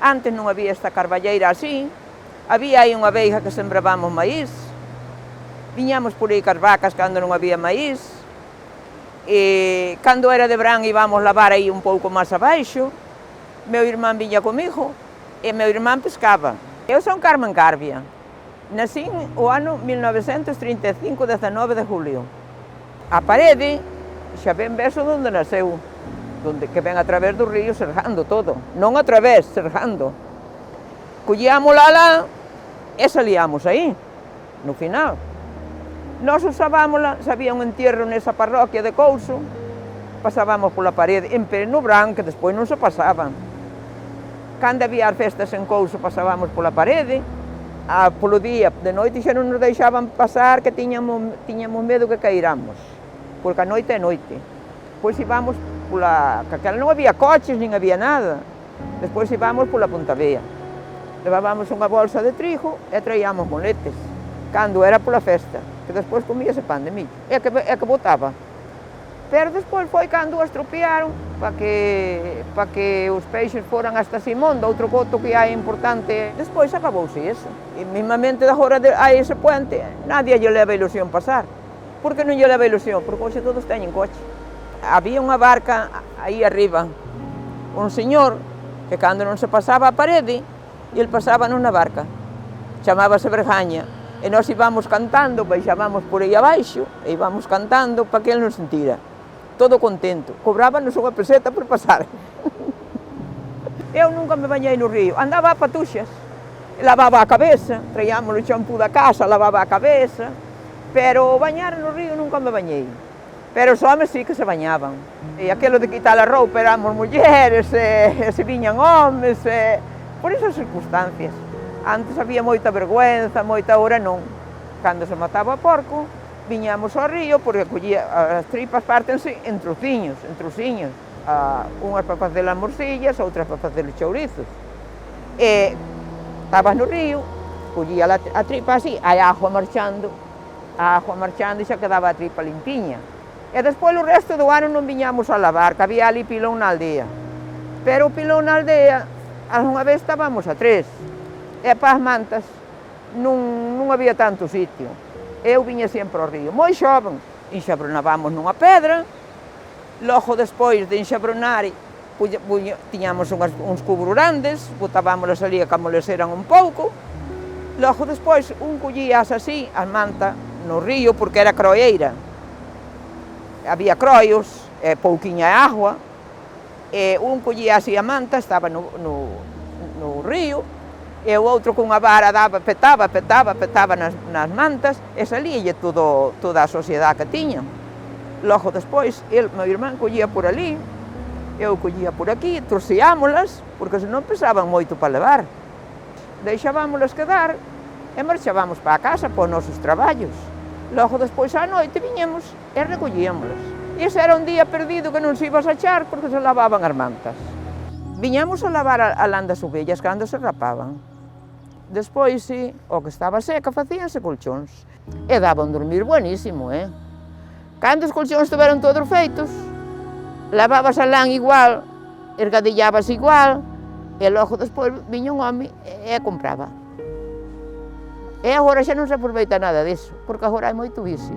Antes non había esta carballeira así, había aí unha veiga que sembrábamos maíz, viñamos por aí cas vacas cando non había maíz, e cando era de verán íbamos lavar aí un pouco máis abaixo, meu irmán viña comigo, e meu irmán pescaba. Eu son Carmen Carbia, nací o ano 1935, 19 de julio. A parede xa ven verso onde nasceu, que ven a través do río serjando todo, non a través, serjando. Collíamola lá e salíamos aí, no final. Nós usábámola, se había un entierro nesa parroquia de Couso, pasábamos pola parede, en pleno verán, que despois non se pasaban. Cando había as festas en Couso pasábamos pola parede, polo día, de noite xa non nos deixaban pasar, que tiñamos medo que caíramos, porque a noite é noite. Pois íbamos pola, que aquela non había coches, nin había nada, despois íbamos pola Pontavea. Levábamos unha bolsa de trigo e traíamos moletes, cando era pola festa, que despois comíase pan de millo, e que botaba. Pero despois foi cando o estropearon, para que os peixes foran hasta Simón, do outro coto que hai importante. Despois acabouse eso. E mismamente agora a ese puente, nadie lle leva ilusión pasar. Por que non lle leva ilusión? Porque hoxe todos teñen coche. Había unha barca aí arriba, un señor que cando non se pasaba a parede, el pasaba nunha barca, chamábase Bergaña, e nós íbamos cantando, baixábamos por aí abaixo, e íbamos cantando para que ele non sentira. Todo contento, cobrábanos unha peseta por pasar. Eu nunca me bañei no río, andaba a patuxas, lavaba a cabeza, traíamos o champú da casa, lavaba a cabeza, pero bañar no río nunca me bañei. Pero os homes sí que se bañaban. E aquilo de quitar a roupa éramos mulleres, e se viñan homes, por esas circunstancias. Antes había moita vergüenza, moita, hora non. Cando se mataba o porco, viñamos ao río, porque as tripas pártense en trociños, unhas para facer as morcillas, outras para facer os chourizos. E estabas no río, collía a tripa así, a agua marchando e xa quedaba a tripa limpiña. E despois o resto do ano non viñamos a lavar, que había ali pilón na aldea. Pero o pilón na aldea, algunha vez estábamos a 3, e para as mantas non había tanto sitio. Eu viña sempre ao río, moi xoven, enxabronábamos nunha pedra, logo despois de enxabronar, tiñamos uns cubos grandes, botábamos ali a que amoleseran un pouco, logo despois un collías así, as mantas no río, porque era croeira, había croios, pouquiña agua, e un collía así a manta, estaba no río, e o outro cunha vara petaba nas mantas, e salíalle toda a sociedade que tiñan. Logo despois, meu irmán collía por ali, eu collía por aquí, trociámolas, porque senón pesaban moito para levar. Deixábamolas quedar e marchábamos para a casa, para os nosos traballos. Logo despois, á noite, viñemos e recollíamolas. E ese era un día perdido que non se ibas a echar porque se lavaban as mantas. Viñamos a lavar a lã das ovellas cando se rapaban. Despois, sí, o que estaba seca, facíanse colchóns. E daban dormir buenísimo, Cando os colchóns estiveron todos feitos, lavabas a lã igual, ergadillabas igual, e logo despois viña un home e compraba. E agora xa non se aproveita nada disso, porque agora hai moito vicio.